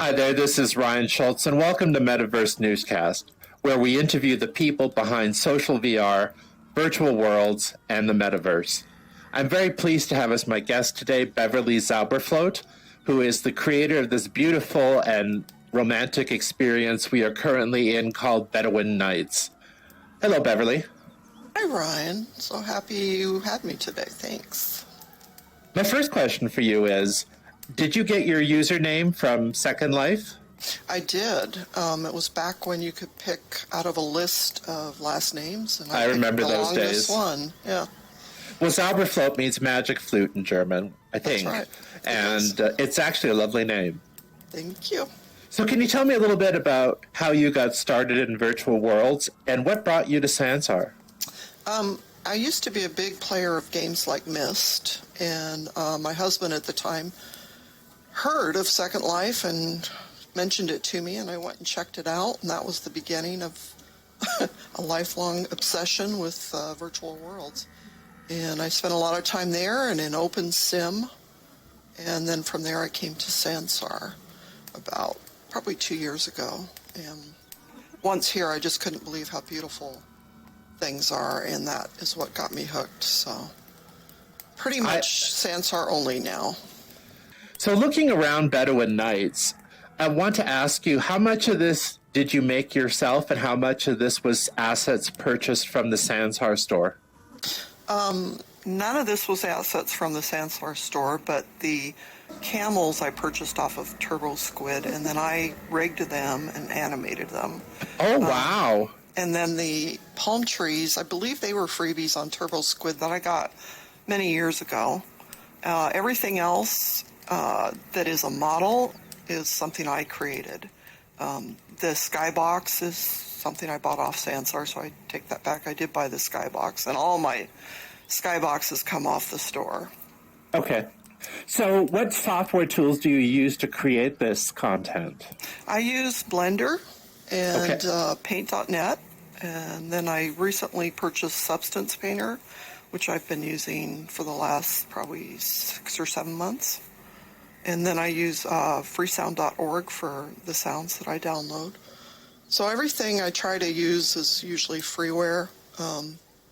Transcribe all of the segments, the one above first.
Hi there, this is Ryan Schultz, and welcome to Metaverse Newscast, where we interview the people behind social VR, virtual worlds, and the Metaverse. I'm very pleased to have as my guest today Beverly Zauberflote, who is the creator of this beautiful and romantic experience we are currently in called Bedouin Nights. Hello, Beverly. Hi, Ryan. So happy you had me today. Thanks. My first question for you is, did you get your username from Second Life? I did. It was back when you could pick out of a list of last names, and I remember picked the those longest days. one. Yeah. Well, Zauberflote means magic flute in German, I think. That's right. And it's actually a lovely name. Thank you. So can you tell me a little bit about how you got started in virtual worlds and what brought you to Sansar? I used to be a big player of games like Myst, and my husband at the time heard of Second Life and mentioned it to me, and I went and checked it out, and that was the beginning of a lifelong obsession with virtual worlds. And I spent a lot of time there and in OpenSim, and then from there I came to Sansar about probably 2 years ago. And once here, I just couldn't believe how beautiful things are, and that is what got me hooked. So pretty much Sansar only now. So looking around Bedouin Nights, I want to ask you, how much of this did you make yourself and how much of this was assets purchased from the Sansar store? None of this was assets from the Sansar store, but the camels I purchased off of Turbo Squid, and then I rigged them and animated them. Oh, wow. And then the palm trees, I believe they were freebies on Turbo Squid that I got many years ago. Everything else that is a model is something I created. The skybox is something I bought off Sansar, so I take that back. I did buy the skybox, and all my skyboxes come off the store. Okay. So what software tools do you use to create this content? I use Blender and Paint.net, and then I recently purchased Substance Painter, which I've been using for the last probably 6 or 7 months. And then I use freesound.org for the sounds that I download. So everything I try to use is usually freeware.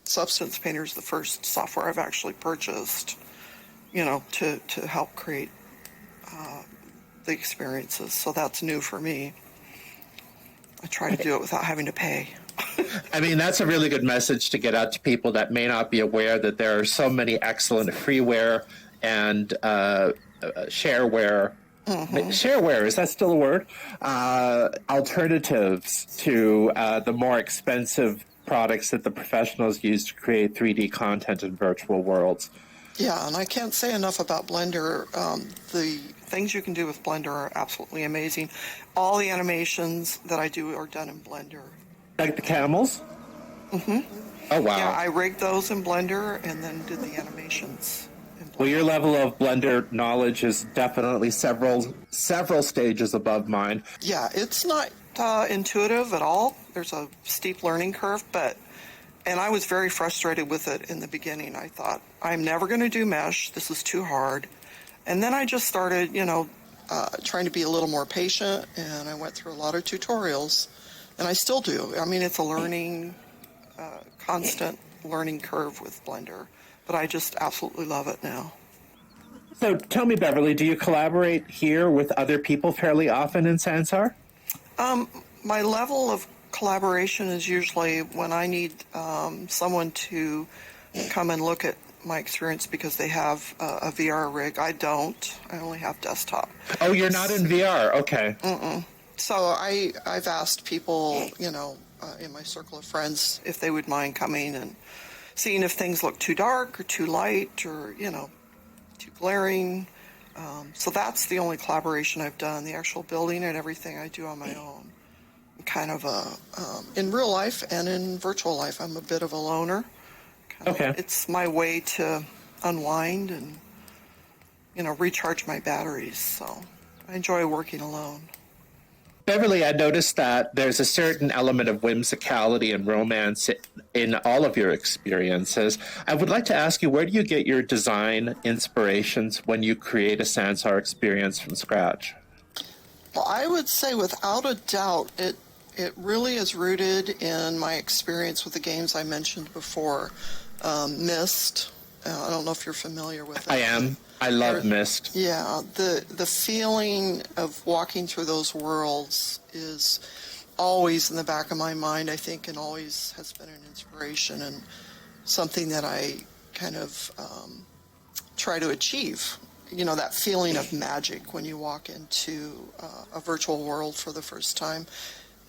Substance Painter is the first software I've actually purchased, to help create the experiences. So that's new for me. I try to do it without having to pay. I mean, that's a really good message to get out to people that may not be aware that there are so many excellent freeware and shareware. Shareware, is that still a word? Alternatives to the more expensive products that the professionals use to create 3D content in virtual worlds. Yeah, and I can't say enough about Blender. The things you can do with Blender are absolutely amazing. All the animations that I do are done in Blender. Like the camels? Mm-hmm. Oh, wow. Yeah, I rigged those in Blender and then did the animations in Blender. Well, your level of Blender knowledge is definitely several stages above mine. Yeah, it's not intuitive at all. There's a steep learning curve, and I was very frustrated with it in the beginning. I thought, I'm never going to do mesh. This is too hard. And then I just started, trying to be a little more patient, and I went through a lot of tutorials, and I still do. I mean, it's a learning, constant learning curve with Blender, but I just absolutely love it now. So tell me, Beverly, do you collaborate here with other people fairly often in Sansar? My level of collaboration is usually when I need someone to come and look at my experience because they have a VR rig. I don't. I only have desktop. Oh, you're not in VR. Okay. Mm-mm. So I've asked people, in my circle of friends if they would mind coming and seeing if things look too dark or too light or, too glaring. So that's the only collaboration I've done. The actual building and everything I do on my own. I'm kind of in real life and in virtual life, I'm a bit of a loner. Okay. It's my way to unwind and, recharge my batteries. So I enjoy working alone. Beverly, I noticed that there's a certain element of whimsicality and romance in all of your experiences. I would like to ask you, where do you get your design inspirations when you create a Sansar experience from scratch? Well, I would say without a doubt, it really is rooted in my experience with the games I mentioned before. Myst. I don't know if you're familiar with it. I am. I love Myst. Yeah, the feeling of walking through those worlds is always in the back of my mind, I think, and always has been an inspiration and something that I kind of try to achieve. You know, that feeling of magic when you walk into a virtual world for the first time.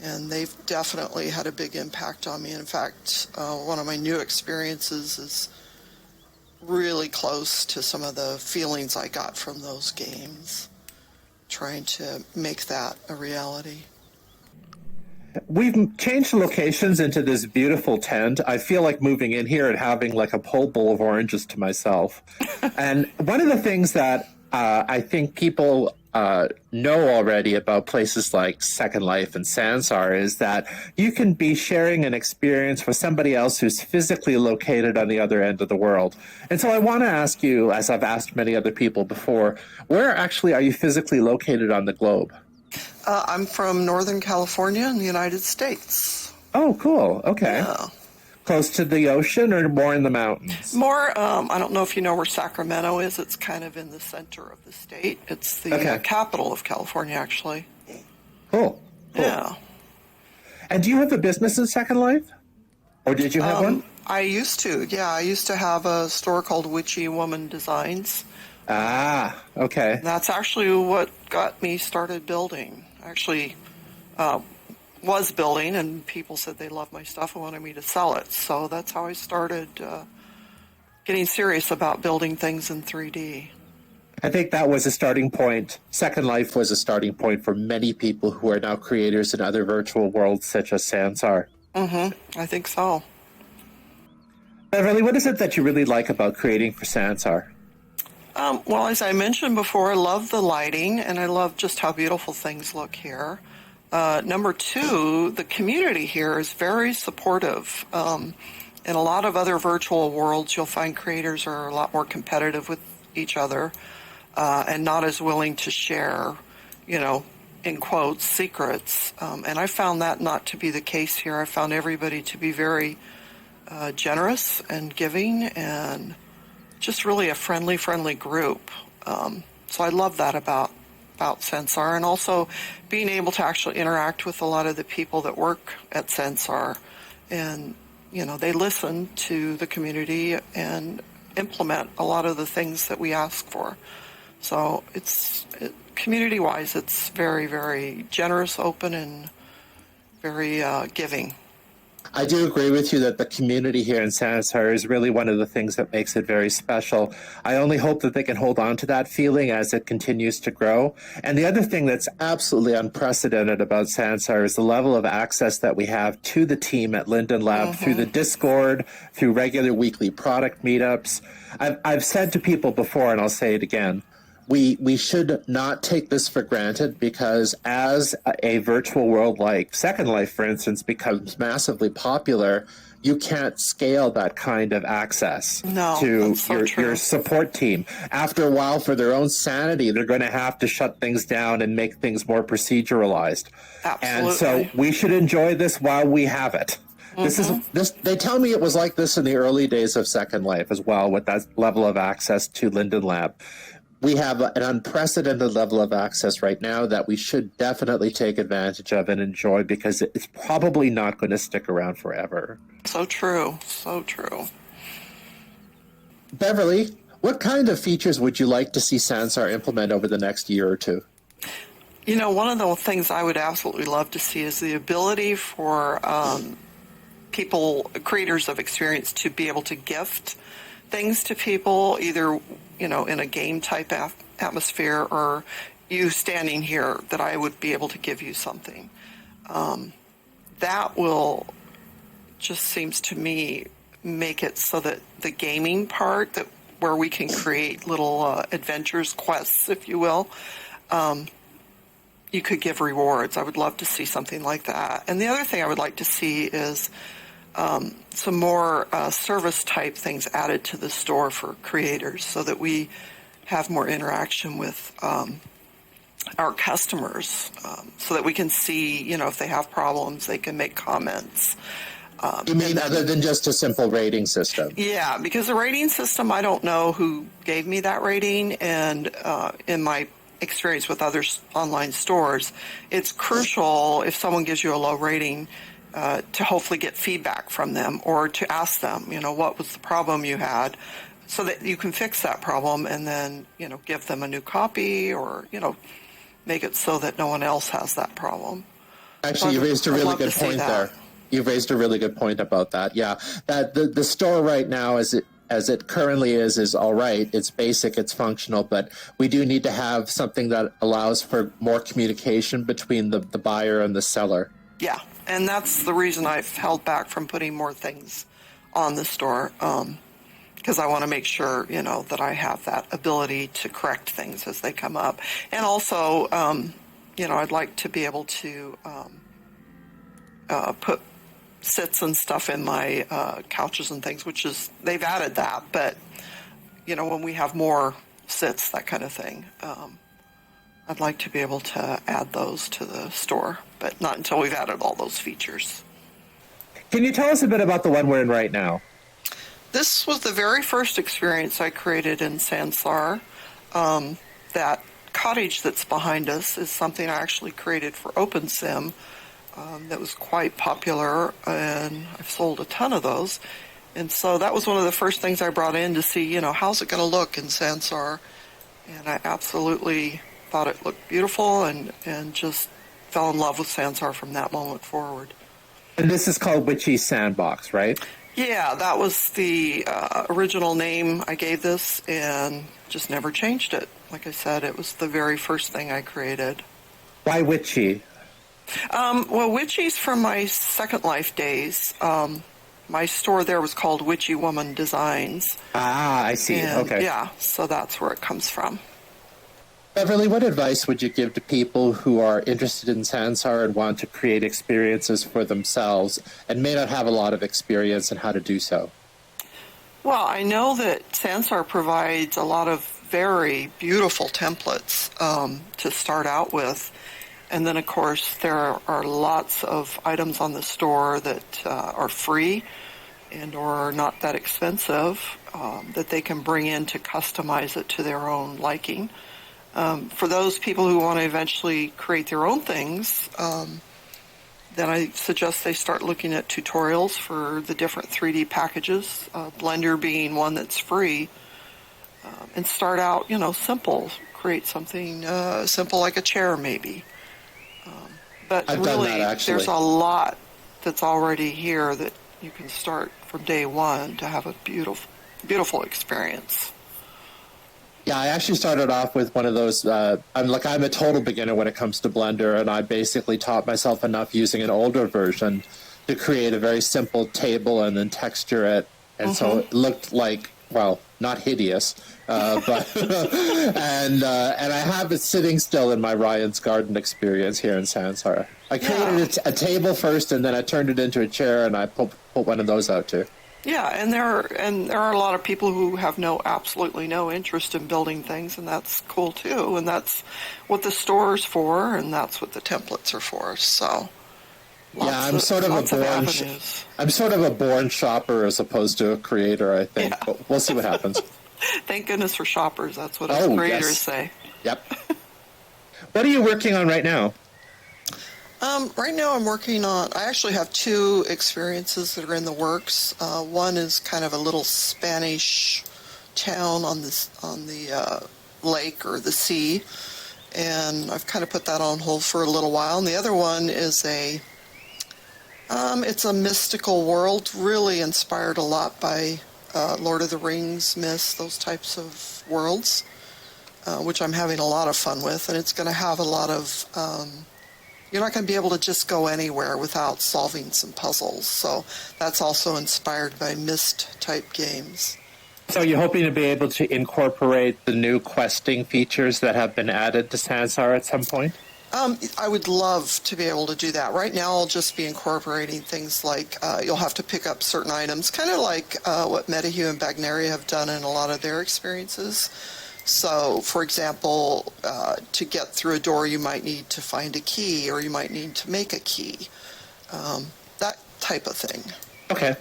And they've definitely had a big impact on me. In fact, one of my new experiences is really close to some of the feelings I got from those games, trying to make that a reality. We've changed locations into this beautiful tent. I feel like moving in here and having like a whole bowl of oranges to myself. And one of the things that I think people know already about places like Second Life and Sansar is that you can be sharing an experience with somebody else who's physically located on the other end of the world. And so I want to ask you, as I've asked many other people before, where actually are you physically located on the globe? I'm from Northern California in the United States. Oh, cool. Okay. Yeah. Close to the ocean or more in the mountains? More, I don't know if you know where Sacramento is. It's kind of in the center of the state. It's the capital of California, actually. Cool. Yeah. And do you have a business in Second Life? Or did you have one? I used to, yeah. I used to have a store called Witchy Woman Designs. Ah, okay. That's actually what got me started building. Actually, was building, and people said they loved my stuff and wanted me to sell it. So that's how I started getting serious about building things in 3D. I think that was a starting point. Second Life was a starting point for many people who are now creators in other virtual worlds such as Sansar. Mm-hmm. I think so. Beverly, what is it that you really like about creating for Sansar? Well, as I mentioned before, I love the lighting, and I love just how beautiful things look here. Number two, the community here is very supportive. In a lot of other virtual worlds, you'll find creators are a lot more competitive with each other and not as willing to share, you know, in quotes, secrets. And I found that not to be the case here. I found everybody to be very generous and giving and just really a friendly group. So I love that about Sansar, and also being able to actually interact with a lot of the people that work at Sansar. And, you know, they listen to the community and implement a lot of the things that we ask for. So community-wise, it's very, very generous, open, and very giving. I do agree with you that the community here in Sansar is really one of the things that makes it very special. I only hope that they can hold on to that feeling as it continues to grow. And the other thing that's absolutely unprecedented about Sansar is the level of access that we have to the team at Linden Lab through the Discord, through regular weekly product meetups. I've said to people before, and I'll say it again, we should not take this for granted, because as a virtual world like Second Life, for instance, becomes massively popular, you can't scale that kind of access to your support team. After a while, for their own sanity, they're going to have to shut things down and make things more proceduralized. Absolutely. And so we should enjoy this while we have it. They tell me it was like this in the early days of Second Life as well, with that level of access to Linden Lab. We have an unprecedented level of access right now that we should definitely take advantage of and enjoy, because it's probably not going to stick around forever. So true. So true. Beverly, what kind of features would you like to see Sansar implement over the next year or two? You know, one of the things I would absolutely love to see is the ability for creators of experience, to be able to gift things to people, either, you know, in a game type atmosphere, or you standing here, that I would be able to give you something. That will just, seems to me, make it so that the gaming part, that where we can create little adventures, quests, if you will, you could give rewards. I would love to see something like that. And the other thing I would like to see is some more service type things added to the store for creators, so that we have more interaction with our customers, so that we can see, if they have problems, they can make comments. You mean other than just a simple rating system? Yeah, because the rating system, I don't know who gave me that rating, and in my experience with other online stores, it's crucial if someone gives you a low rating to hopefully get feedback from them, or to ask them, what was the problem you had, so that you can fix that problem, and then, give them a new copy, or, make it so that no one else has that problem. Actually, you raised a really good point there. You've raised a really good point about that. Yeah, that the store right now, as it currently is all right. It's basic, it's functional, but we do need to have something that allows for more communication between the buyer and the seller. Yeah, and that's the reason I've held back from putting more things on the store, because I want to make sure, that I have that ability to correct things as they come up. And also, I'd like to be able to put sits and stuff in my couches and things, they've added that, but, when we have more sits, that kind of thing, I'd like to be able to add those to the store, but not until we've added all those features. Can you tell us a bit about the one we're in right now? This was the very first experience I created in Sansar. That cottage that's behind us is something I actually created for OpenSim that was quite popular, and I've sold a ton of those. And so that was one of the first things I brought in to see, how's it going to look in Sansar. And I absolutely thought it looked beautiful, and just fell in love with Sansar from that moment forward. And this is called Witchy Sandbox, right? Yeah, that was the original name I gave this, and just never changed it. Like I said, it was the very first thing I created. Why Witchy? Well, Witchy's from my Second Life days. My store there was called Witchy Woman Designs. Ah, I see. And, okay. Yeah, so that's where it comes from. Beverly, what advice would you give to people who are interested in Sansar and want to create experiences for themselves and may not have a lot of experience in how to do so? Well, I know that Sansar provides a lot of very beautiful templates to start out with. And then, of course, there are lots of items on the store that are free and or not that expensive that they can bring in to customize it to their own liking. For those people who want to eventually create their own things, then I suggest they start looking at tutorials for the different 3D packages, Blender being one that's free, and start out, simple. Create something simple like a chair maybe. But I've really, done that, actually. There's a lot that's already here that you can start from day one to have a beautiful, beautiful experience. Yeah, I actually started off with one of those. I'm a total beginner when it comes to Blender, and I basically taught myself enough using an older version to create a very simple table and then texture it, and so it looked like, well, not hideous, but and I have it sitting still in my Ryan's Garden experience here in Sansar. I created a table first, and then I turned it into a chair, and I put one of those out too. Yeah, and there are a lot of people who have absolutely no interest in building things, and that's cool too. And that's what the store's for, and that's what the templates are for. So, I'm sort of a born shopper as opposed to a creator, I think. Yeah. But we'll see what happens. Thank goodness for shoppers. That's what us creators say. Yep. What are you working on right now? Right now I'm working on, I actually have two experiences that are in the works. One is kind of a little Spanish town on the lake or the sea, and I've kind of put that on hold for a little while. And the other one is it's a mystical world, really inspired a lot by Lord of the Rings, myths, those types of worlds, which I'm having a lot of fun with. And it's going to have a lot of, you're not going to be able to just go anywhere without solving some puzzles. So that's also inspired by Myst-type games. So you're hoping to be able to incorporate the new questing features that have been added to Sansar at some point? I would love to be able to do that. Right now I'll just be incorporating things like you'll have to pick up certain items, kind of like what Metahue and Bagnaria have done in a lot of their experiences. So, for example, to get through a door, you might need to find a key, or you might need to make a key. That type of thing. Okay.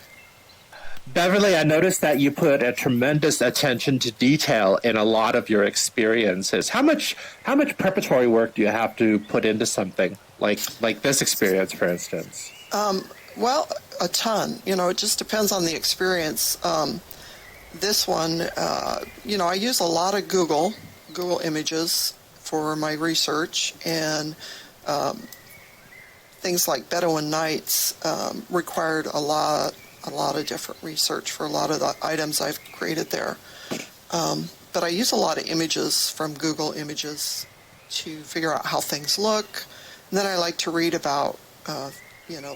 Beverly, I noticed that you put a tremendous attention to detail in a lot of your experiences. How much preparatory work do you have to put into something like this experience, for instance? Well, a ton. It just depends on the experience. This one, I use a lot of Google Images for my research, and things like Bedouin Nights required a lot of different research for a lot of the items I've created there. But I use a lot of images from Google Images to figure out how things look. And then I like to read about,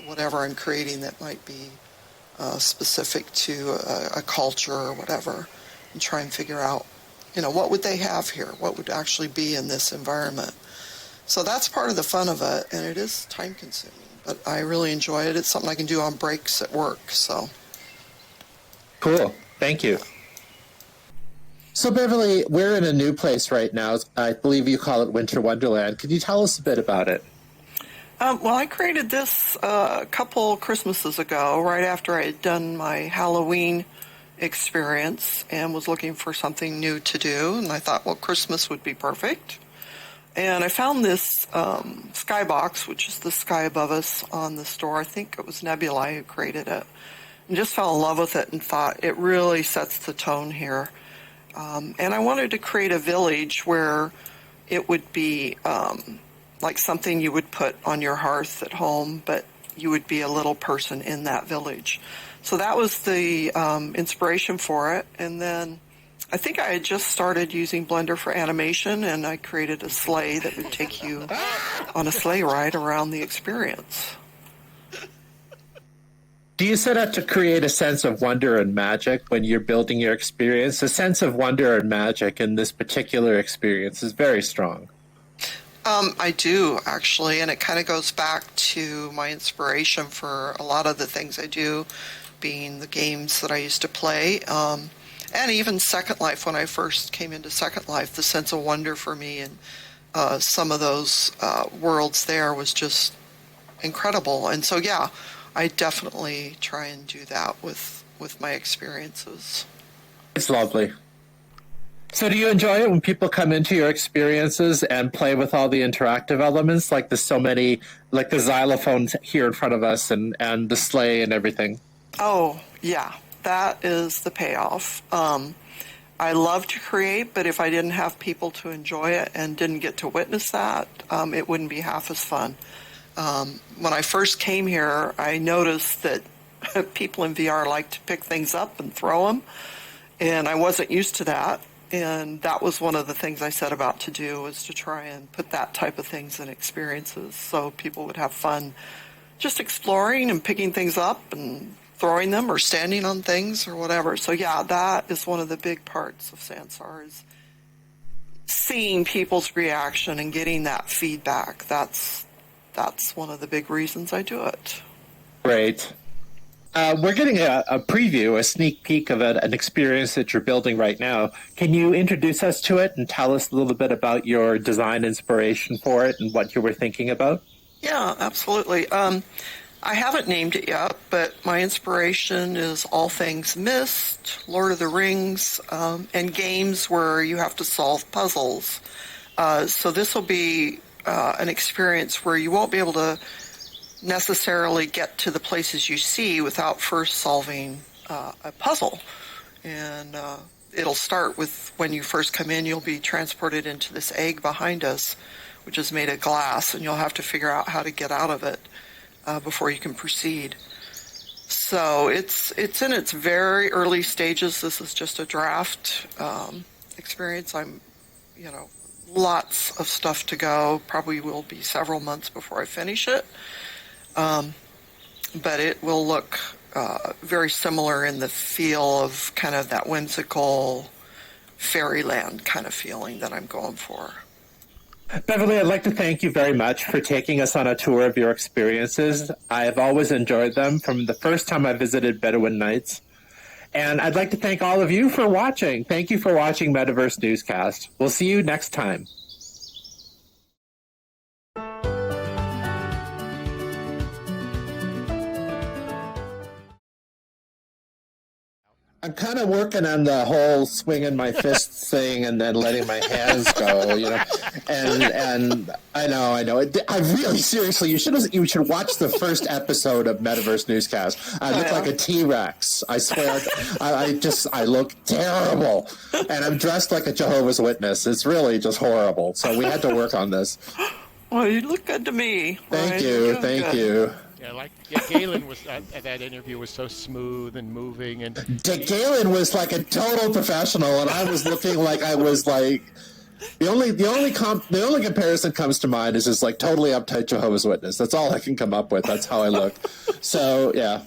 whatever I'm creating that might be specific to a culture or whatever, and try and figure out, what would they have here? What would actually be in this environment? So that's part of the fun of it, and it is time consuming. But I really enjoy it. It's something I can do on breaks at work. So cool. Thank you. So Beverly, we're in a new place right now. I believe you call it Winter Wonderland. Could you tell us a bit about it? Well, I created this a couple Christmases ago, right after I had done my Halloween experience, and was looking for something new to do. And I thought, well, Christmas would be perfect. And I found this skybox, which is the sky above us on the store. I think it was Nebula who created it. And just fell in love with it and thought it really sets the tone here. And I wanted to create a village where it would be like something you would put on your hearth at home, but you would be a little person in that village. So that was the inspiration for it. And then I think I had just started using Blender for animation, and I created a sleigh that would take you on a sleigh ride around the experience. Do you set out to create a sense of wonder and magic when you're building your experience? A sense of wonder and magic in this particular experience is very strong. I do, actually, and it kind of goes back to my inspiration for a lot of the things I do, being the games that I used to play. And even Second Life, when I first came into Second Life, the sense of wonder for me and some of those worlds there was just incredible. And so, yeah, I definitely try and do that with my experiences. It's lovely. So do you enjoy it when people come into your experiences and play with all the interactive elements, like the xylophone here in front of us and the sleigh and everything? Oh, yeah. That is the payoff. I love to create, but if I didn't have people to enjoy it and didn't get to witness that, it wouldn't be half as fun. When I first came here, I noticed that people in VR like to pick things up and throw them, and I wasn't used to that. And that was one of the things I set about to do, was to try and put that type of things in experiences so people would have fun just exploring and picking things up and throwing them or standing on things or whatever. So yeah, that is one of the big parts of Sansar, is seeing people's reaction and getting that feedback. That's one of the big reasons I do it. Great. We're getting a preview, a sneak peek of an experience that you're building right now. Can you introduce us to it and tell us a little bit about your design inspiration for it and what you were thinking about? Yeah, absolutely. I haven't named it yet, but my inspiration is all things Myst, Lord of the Rings, and games where you have to solve puzzles. So this will be an experience where you won't be able to necessarily get to the places you see without first solving a puzzle. And it'll start with when you first come in, you'll be transported into this egg behind us, which is made of glass, and you'll have to figure out how to get out of it before you can proceed. So it's in its very early stages. This is just a draft experience. Lots of stuff to go. Probably will be several months before I finish it. But it will look very similar in the feel of kind of that whimsical fairyland kind of feeling that I'm going for. Beverly, I'd like to thank you very much for taking us on a tour of your experiences. I have always enjoyed them from the first time I visited Bedouin Nights. And I'd like to thank all of you for watching. Thank you for watching Metaverse Newscast. We'll see you next time. I'm kind of working on the whole swinging my fists thing and then letting my hands go, you know. And I know. I really seriously, you should watch the first episode of Metaverse Newscast. I look like a T-Rex. I swear, I look terrible, and I'm dressed like a Jehovah's Witness. It's really just horrible. So we had to work on this. Well, you look good to me. Thank you. Yeah, Galen was that interview was so smooth and moving, and Galen was like a total professional, and I was looking like I was like the only comparison comes to mind is just like totally uptight Jehovah's Witness. That's all I can come up with. That's how I look. So yeah.